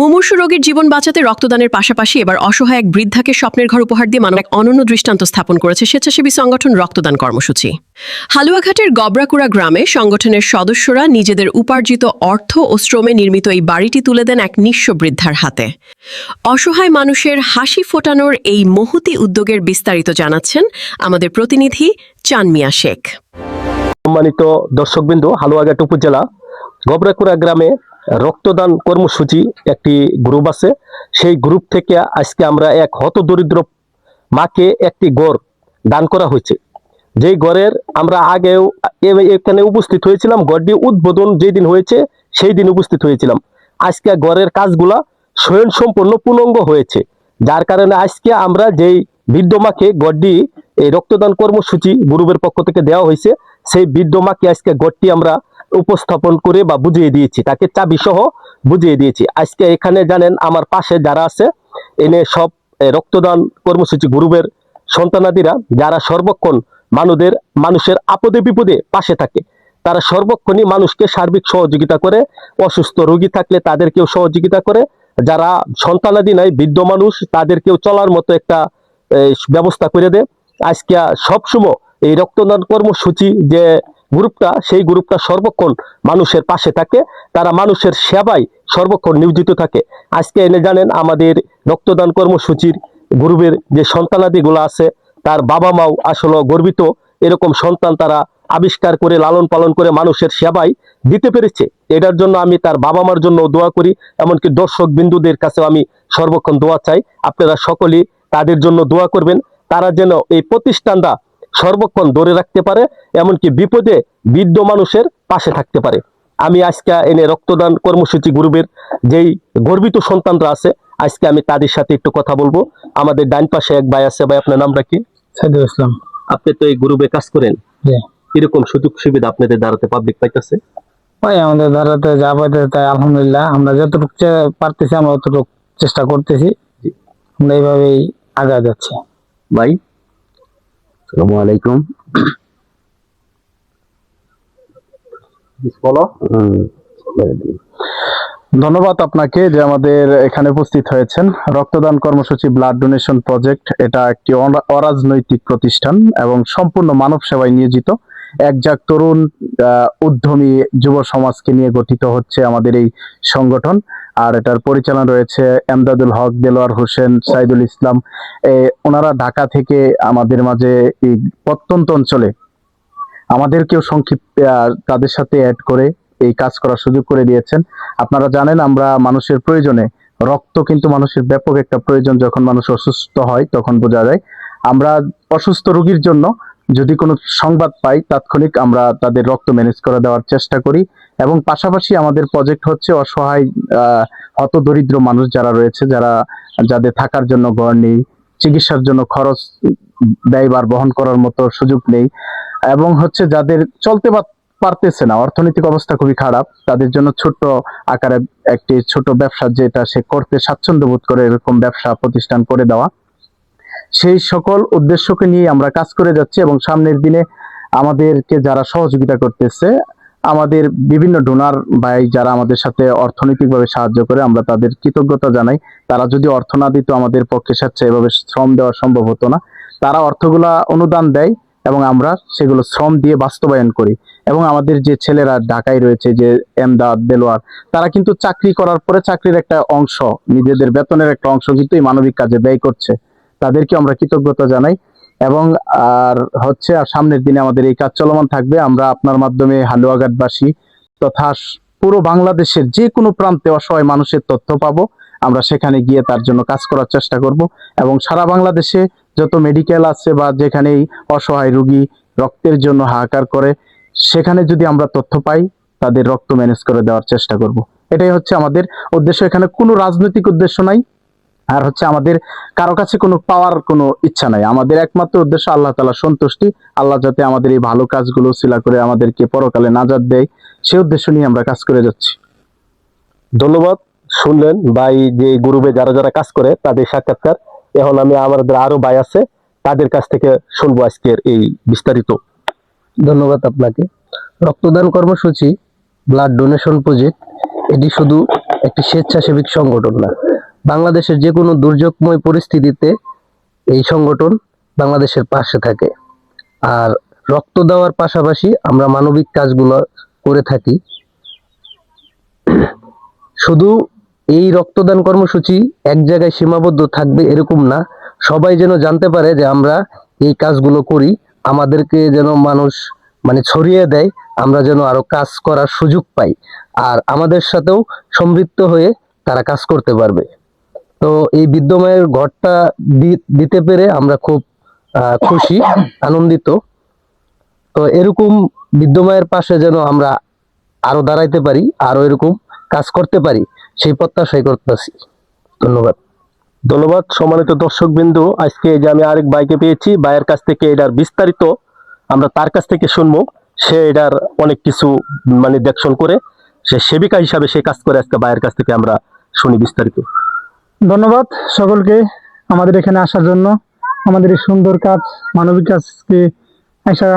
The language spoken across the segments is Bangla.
মুমূর্ষু রোগীর জীবন বাঁচাতে রক্তদানের পাশাপাশি এবার অসহায় এক বৃদ্ধাকে স্বপ্নের ঘর উপহার দিয়ে মানব এক অনন্য দৃষ্টান্ত স্থাপন করেছে স্বেচ্ছাসেবী সংগঠন রক্তদান কর্মসূচি। হালুয়াঘাটের গবরাকুড়া গ্রামে সংগঠনের সদস্যরা নিজেদের উপার্জিত অর্থ ও শ্রমে নির্মিত এই বাড়িটি তুলে দেন এক নিঃস্ব বৃদ্ধার হাতে। অসহায় মানুষের হাসি ফোটানোর এই মহতি উদ্যোগের বিস্তারিত জানাচ্ছেন আমাদের প্রতিনিধি চানমিয়া শেখ। সম্মানিত দর্শকবৃন্দ, হালুয়াঘাট উপজেলা গবরাকুড়া গ্রামে রক্তদান কর্মসূচি একটি গ্রুপ আছে। সেই গ্রুপ থেকে আজকে আমরা এক হতদরিদ্র মাকে একটি গড় দান করা হয়েছে। যেই গড়ের আমরা আগেও এখানে উপস্থিত হয়েছিলাম, গড়টি উদ্বোধন যেদিন হয়েছে সেই দিন উপস্থিত হয়েছিলাম। আজকে গড়ের কাজগুলা স্বয়ংসম্পূর্ণ পূর্ণাঙ্গ হয়েছে, যার কারণে আজকে আমরা যেই বৃদ্ধ মাকে গড়টি এই রক্তদান কর্মসূচি গ্রুপের পক্ষ থেকে দেওয়া হয়েছে, সেই বৃদ্ধ মাকে আজকে গড়টি আমরা উপস্থাপন করে বা বুঝিয়ে দিয়েছি, তাকে চাবি সহ বুঝিয়ে দিয়েছি। আজকে এখানে জানেন আমার পাশে যারা আছে এনে সব রক্তদান কর্মসূচি গ্রুপের সন্তানাদিরা, যারা সর্বক্ষণ মানুষের আপদে বিপদে পাশে থাকে, তারা সর্বক্ষণই মানুষকে সার্বিক সহযোগিতা করে। অসুস্থ রোগী থাকলে তাদেরকেও সহযোগিতা করে, যারা সন্তানাদি নাই বৃদ্ধ মানুষ তাদেরকেও চলার মতো একটা ব্যবস্থা করে দেয়। আজকে সবসময় এই রক্তদান কর্মসূচি যে গ্রুপটা, সেই গ্রুপটা সর্বক্ষণ মানুষের পাশে থাকে, তারা মানুষের সেবায় সর্বক্ষণ নিয়োজিত থাকে। আজকে এনে জানেন আমাদের রক্তদান কর্মসূচির গ্রুপের যে সন্তানাদিগুলো আছে, তার বাবা মাও আসলে গর্বিত, এরকম সন্তান তারা আবিষ্কার করে লালন পালন করে মানুষের সেবায় দিতে পেরেছে। এটার জন্য আমি তার বাবা মার জন্য দোয়া করি, এমনকি দর্শক বিন্দুদের কাছেও আমি সর্বক্ষণ দোয়া চাই। আপনারা সকলেই তাদের জন্য দোয়া করবেন, তারা যেন এই প্রতিষ্ঠানটা সর্বক্ষণ ধরে রাখতে পারে, এমনকি বিপদে বৃদ্ধ মানুষের পাশে থাকতে পারে। আমি আজকে এনে রক্তদান কর্মসূচি গ্রুপের যেই গর্বিত সন্তানরা আছে, আজকে আমি তাদের সাথে একটু কথা বলবো। আমাদের ডান পাশে এক ভাই আছে। ভাই, আপনার নামটা কি? সাইদুল ইসলাম। আপনি তো এই গ্রুপে কাজ করেন, এরকম সুযোগ সুবিধা আপনাদের দ্বারাতে পাবলিক পাইতেছে? ভাই, আমাদের দ্বারাতে যা পাইতেছে তাই আলহামদুলিল্লাহ, আমরা যতটুকু পারতেছি আমরা ততটুকু চেষ্টা করতেছি, আমরা এইভাবেই আগে যাচ্ছি। ভাই, আসসালামু আলাইকুম। ধন্যবাদ আপনাকে যে আমাদের এখানে উপস্থিত হয়েছেন। রক্তদান কর্মসূচি ব্লাড ডোনেশন প্রজেক্ট, এটা একটি অরাজনৈতিক প্রতিষ্ঠান এবং সম্পূর্ণ মানব সেবায় নিয়োজিত একজাক তরুণ উদ্যমী যুব সমাজকে নিয়ে গঠিত হচ্ছে আমাদের এই সংগঠন। আর এটার পরিচালনা রয়েছে এমদাদুল হক, দেলোয়ার হোসেন, সাইদুল ইসলাম। ওনারা ঢাকা থেকে আমাদের মাঝে এই প্রত্যন্ত অঞ্চলে আমাদেরকেও সংক্ষিপ্ত তাদের সাথে অ্যাড করে এই কাজ করার সুযোগ করে দিয়েছেন। আপনারা জানেন আমরা মানুষের প্রয়োজনে, রক্ত কিন্তু মানুষের ব্যাপক একটা প্রয়োজন, যখন মানুষ অসুস্থ হয় তখন বোঝা যায়। আমরা অসুস্থ রোগীর জন্য যদি কোনো সংবাদ পাই তাৎক্ষণিক আমরা তাদের রক্ত ম্যানেজ করে দেওয়ার চেষ্টা করি। এবং পাশাপাশি আমাদের প্রজেক্ট হচ্ছে অসহায় হতদরিদ্র মানুষ যারা রয়েছে, যাদের থাকার জন্য ঘর নেই, চিকিৎসার জন্য খরচ ব্যয়ভার বহন করার মতো সুযোগ নেই, এবং হচ্ছে যাদের চলতে পারতেছে না, অর্থনৈতিক অবস্থা খুবই খারাপ, তাদের জন্য ছোট্ট আকারে একটি ছোট ব্যবসা যেটা সে করতে স্বাচ্ছন্দ্য বোধ করে, এরকম ব্যবসা প্রতিষ্ঠান করে দেওয়া। সেই সকল উদ্দেশ্যকে নিয়ে আমরা কাজ করে যাচ্ছি এবং সামনের দিনে আমাদেরকে যারা সহযোগিতা করতেছে, আমাদের বিভিন্ন ডোনার ভাই যারা আমাদের সাথে অর্থনৈতিকভাবে সাহায্য করে, আমরা তাদের কৃতজ্ঞতা জানাই। তারা যদি অর্থ না দিত আমাদের পক্ষে স্বেচ্ছায় শ্রম দেওয়া সম্ভব হতো না। তারা অর্থগুলা অনুদান দেয় এবং আমরা সেগুলো শ্রম দিয়ে বাস্তবায়ন করি। এবং আমাদের যে ছেলেরা ঢাকায় রয়েছে, যে এমদাদ, দেলোয়ার, তারা কিন্তু চাকরি করার পরে চাকরির একটা অংশ, নিজেদের বেতনের একটা অংশ কিন্তু এই মানবিক কাজে ব্যয় করছে। তাদেরকে আমরা কৃতজ্ঞতা জানাই। এবং আর সামনের দিনে আমাদের এই কাজ চলমান থাকবে। আমরা আপনার মাধ্যমে হালুয়াঘাটবাসী তথা পুরো বাংলাদেশের যে কোনো প্রান্তে অসহায় মানুষের তথ্য পাবো, আমরা সেখানে গিয়ে তার জন্য কাজ করার চেষ্টা করব। এবং সারা বাংলাদেশে যত মেডিকেল আছে বা যেখানেই অসহায় রোগী রক্তের জন্য হাহাকার করে, সেখানে যদি আমরা তথ্য পাই তাদের রক্ত ম্যানেজ করে দেওয়ার চেষ্টা করব। এটাই হচ্ছে আমাদের উদ্দেশ্য। এখানে কোনো রাজনৈতিক উদ্দেশ্য নাই, আর আমাদের কারো কাছে কোনো পাওয়ার কোনো ইচ্ছা নাই। আমাদের একমাত্র উদ্দেশ্য আল্লাহ তাআলার সন্তুষ্টি। আল্লাহ যাতে আমাদের এই ভালো কাজগুলো সিলা করে আমাদেরকে পরকালে নাজাত দেয়, সেই উদ্দেশ্য নিয়ে আমরা কাজ করে যাচ্ছি। ধন্যবাদ। শুনলেন ভাই যে গ্রুপে যারা যারা কাজ করে তাদের সাক্ষাৎকার। এখন আমি আমাদের আরো ভাই আছে, তাদের কাছ থেকে শুনবো আজকের এই বিস্তারিত। ধন্যবাদ আপনাকে। রক্তদান কর্মসূচি ব্লাড ডোনেশন প্রজেক্ট, এটি শুধু একটি স্বেচ্ছাসেবী সংগঠন না। বাংলাদেশের যে কোনো দুর্যোগময় পরিস্থিতিতে এই সংগঠন বাংলাদেশের পাশে থাকে। আর রক্ত দেওয়ার পাশাপাশি আমরা মানবিক কাজগুলো করে থাকি। শুধু এই রক্তদান কর্মসূচি এক জায়গায় সীমাবদ্ধ থাকবে এরকম না, সবাই যেন জানতে পারে যে আমরা এই কাজগুলো করি, আমাদেরকে যেন মানুষ মানে ছড়িয়ে দেয়, আমরা যেন আরো কাজ করার সুযোগ পাই, আর আমাদের সাথেও সম্পৃক্ত হয়ে তারা কাজ করতে পারবে। তো এই বৃদ্ধ মায়ের ঘরটা দিতে পেরে আমরা খুব খুশি, আনন্দিত। তো এরকম বৃদ্ধ মায়ের পাশে যেন আমরা আরো দাঁড়াইতে পারি, আরো এরকম কাজ করতে পারি, সেই প্রত্যাশাই করতেছি। ধন্যবাদ। ধন্যবাদ সম্মানিত দর্শক বিন্দু। আজকে এই যে আমি আরেক ভাইকে পেয়েছি, ভাইয়ের কাছ থেকে এটার বিস্তারিত আমরা তার কাছ থেকে শুনবো। সে এটার অনেক কিছু মানে দেখশন করে, সে সেবিকা হিসাবে সে কাজ করে। আজকে ভাইয়ের কাছ থেকে আমরা শুনি বিস্তারিত। ধন্যবাদ সকলকে আমাদের এখানে আসার জন্য, আমাদের এই সুন্দর কাজ, মানবিক কাজকে আসা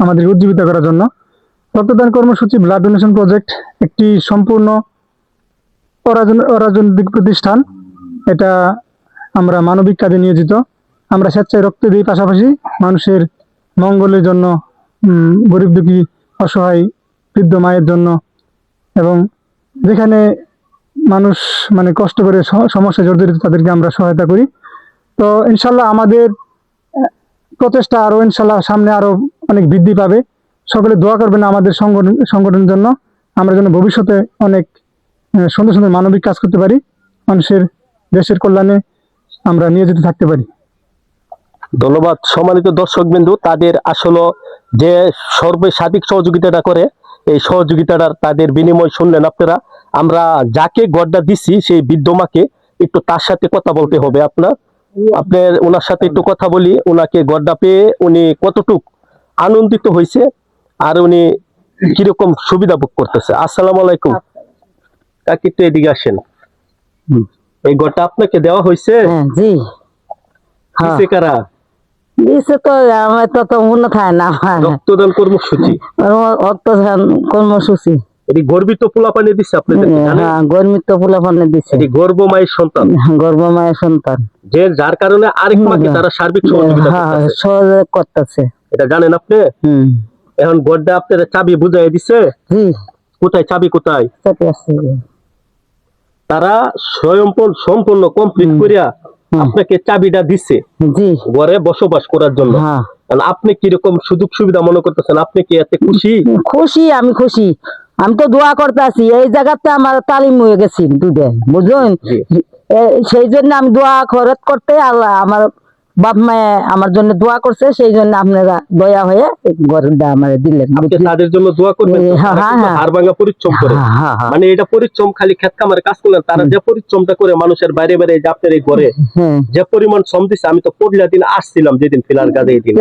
আমাদের উজ্জীবিত করার জন্য। রক্তদান কর্মসূচি ব্লাড ডোনেশন প্রজেক্ট একটি সম্পূর্ণ অরাজনৈতিক প্রতিষ্ঠান। এটা আমরা মানবিক কাজে নিয়োজিত। আমরা স্বেচ্ছায় রক্ত দিই, পাশাপাশি মানুষের মঙ্গলের জন্য, গরিব দুঃখী অসহায় বৃদ্ধ মায়ের জন্য, এবং যেখানে মানুষ মানে কষ্ট করে সমস্যা জর্জরিত তাদেরকে আমরা সহায়তা করি। তো ইনশাল্লাহ আমাদের প্রচেষ্টা আরো ইনশাল্লাহ সামনে আরো অনেক বৃদ্ধি পাবে। সকলে দোয়া করবেন আমাদের সংগঠনের জন্য, আমরা যেন ভবিষ্যতে অনেক সুন্দর সুন্দর মানবিক কাজ করতে পারি, মানুষের দেশের কল্যাণে আমরা নিয়োজিত থাকতে পারি। ধন্যবাদ সম্মানিত দর্শক বিন্দু। তাদের আসলে যে সর্বসার্বিক সহযোগিতাটা করে, এই সহযোগিতাটার তাদের বিনিময় শুনলেন আপনারা। আমরা যাকে গড্ডা দিছি সেই বৃদ্ধ মাকে একটু তার সাথে কথা বলতে হবে। আপনার ওনার সাথে একটু কথা বলি, ওনাকে গড্ডা পেয়ে উনি কতটুক আনন্দিত হয়েছে আর উনি কিরকম সুবিধা ভোগ করতেছে। আসসালামু আলাইকুম কাকি, একটু এদিকে আসেন। এই গড্ডা আপনাকে দেওয়া হয়েছে? জি কিসে কারা? দিছে তো আমার তো মনে থাকে না। রক্তদান কর্মসূচি, রক্তদান কর্মসূচি এটি গর্বিত পোলাপানি দিচ্ছে আপনাদের, হ্যাঁ, গর্বিত পোলাপানে দিছে। এটি গর্ব মায়ের সন্তান, গর্ব মায়ের সন্তান, যে যার কারণে আরেক মাকে তারা সার্বিক সহযোগিতা করতেছে। সহযোগ করতেছে, এটা জানেন আপনি? এখন গড্ডা আপনার চাবি বুঝাই দিছে। জি, কোথায় চাবি, কোথায়? সাথে আছে। তারা সম্পূর্ণ কমপ্লিট করিয়া আপনাকে চাবিটা দিচ্ছে জি, ঘরে বসবাস করার জন্য। হ্যাঁ। আপনি কিরকম সুযোগ সুবিধা মনে করতেছেন? আপনি কি এতে খুশি? খুশি, আমি খুশি। আমি তো দোয়া করতে আছি, এই জায়গাতে আমার তালিম হয়ে গেছি দুদিন, বুঝলেন? সেই জন্য আমি দোয়া খরচ করতে, আল্লাহ আমার বাপ মায়ে আমার জন্য দোয়া করছে, সেই জন্য আপনারা দয়া হয়ে ঘরটা আমার দিলেন। আপনি তাদের জন্য দোয়া করবেন। হ্যাঁ, হ্যাঁ, হাড় ভাঙা পরিশ্রম করে, মানে এটা পরিশ্রম খালি ক্ষেত খামারে কাজ করলেন, তারা যে পরিশ্রমটা করে মানুষের বাইরে বাইরে যে আপনার এই ঘরে যে পরিমাণ শ্রম দিচ্ছে, আমি তো পড়লা দিন আসছিলাম যেদিন ফিলার কাজে, এই দিন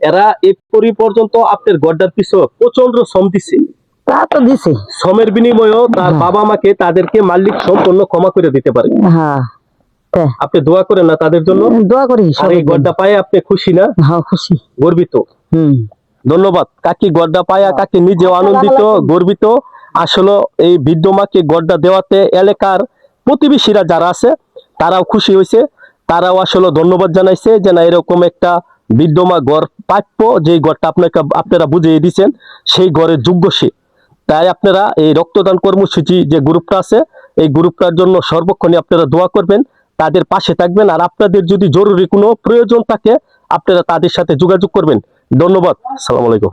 এরা এই পর্যন্ত আপনার গড্ডার পিছনে প্রচন্ড শ্রম দিচ্ছে। তা তো দিছে, শ্রমের বিনিময়েও তার বাবা মাকে তাদেরকে মালিক সম্পূর্ণ ক্ষমা করে দিতে পারে। হ্যাঁ, আপনি দোয়া করেন না তাদের জন্য? দোয়া করি। আর এই গড্ডা পায়ে আপনি খুশি না? হ্যাঁ, খুশি, গর্বিত। ধন্যবাদ কাকি। গড্ডা পায়া কাকি নিজেও আনন্দিত, গর্বিত। আসলে এই বৃদ্ধ মাকে গড্ডা দেওয়াতে এলাকার প্রতিবেশীরা যারা আছে তারাও খুশি হয়েছে, তারাও আসলে ধন্যবাদ জানাইছে যে না, এরকম একটা বৃদ্ধ মা গড় প্রাপ্য, যে গড়টা আপনারা বুঝিয়ে দিচ্ছেন সেই গড়ের যোগ্য সে। তাই আপনারা এই রক্তদান কর্মসূচি যে গ্রুপটা আছে, এই গ্রুপটার জন্য সর্বক্ষণই আপনারা দোয়া করবেন, তাদের পাশে থাকবেন, আর আপনাদের যদি জরুরি কোনো প্রয়োজন থাকে আপনারা তাদের সাথে যোগাযোগ করবেন। ধন্যবাদ, আসসালামু আলাইকুম।